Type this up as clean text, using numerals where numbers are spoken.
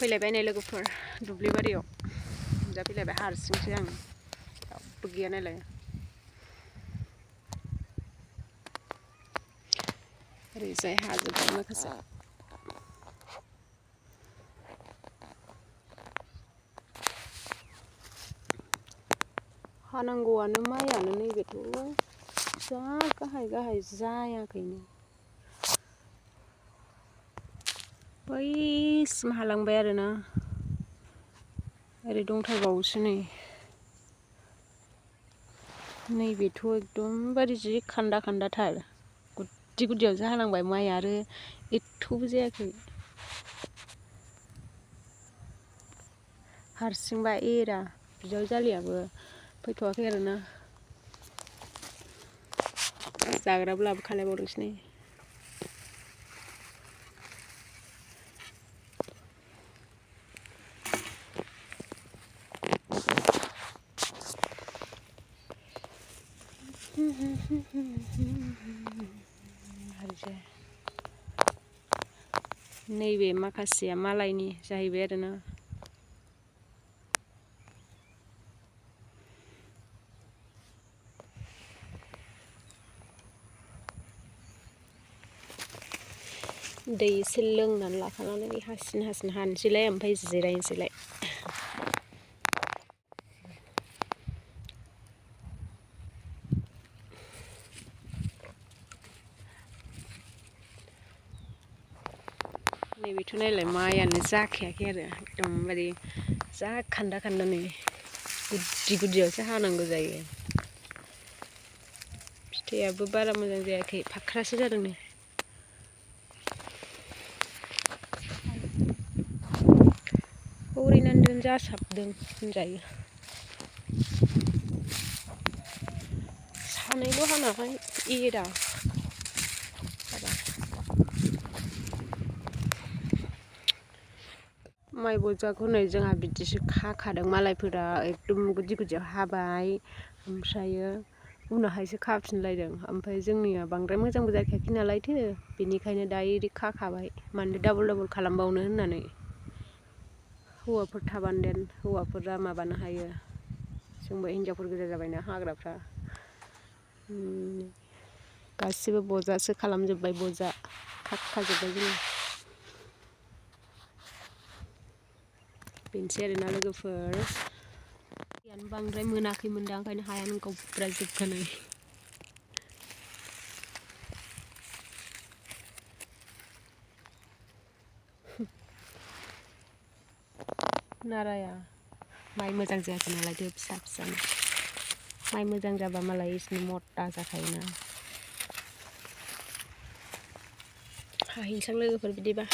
फैलायबाय नै लोगोफोर दुब्लि बारियाव नुजाफैलायबाय हारसिंसो आं रावबो गैया नालाय ओरैजाय हाजोबबाय माखासे हानांगौआनो माइयानो नैबेथ' जा गाहाय गाहाय जायाखैनो बैसिम हालांबाय आरोना ओरै दंथारबावोसो नैबेथ' एकदमबारे जि खान्दा खान्दाथार गुदि गुदियावसो हालांबाय माइया आरो एथ'बो जायाखै हारसिंबा एरा बिजावजालियाबो फैथ'वाखै आरोना जाग्राबो लाबोखालायबावदोंसो नै नैबे माखासेया मालायनि जाहैबाय आरोना दै एसे लोंनानै लाखानानै हासिन हानोसैलाय ओमफ्राय जिरायनोसैलाय नैबेथ' नायलाय माइयानो जाखायाखै आरो एकदमबारे जा खान्दा खान्दा नै गुदि गुदियावसो हानांगौ जायो फिथाइयाबो बारा मोजां जायाखै फाख्रासो जादों नै ओरैनो जासाबदों होनजायो सानैल' हानानै एरा माइ बजाखौ नै जोंहा बिदिसो खाखादों मालायफोरा एकदम गुदि गुदियाव हाबाय ओमफ्रायो उनावहायसो खाफिनलायदों ओमफ्राय जोंनिया बांद्राय मोजांबो जाखायाखै नालायथो बेनिखायनो डाइरेक्ट खाखाबाय मानो डाबल डाबल खालामबावनो होननानै हौवाफोर थाबानो देन हौवाफोरा माबानो हायो जोंबो हिनजावफोर गोजा जाबायना हाग्राफ्रा गासिबो बजासो खालामजोब्बाय बजा खाखाजोब्बाय जोङो बेनोसै आरोना लोगोफोर दैयानो बांद्राय मोनाखैमोनदां ओंखायनो हायानो गावब्राजोबखानाय नाराया माइ मोजां जायाखै नालाय दो फिसा फिसानो माइ मोजां जाबा मालाय एसे मता जाखायोना हाहैनोसै लोगोफोर बिदिबा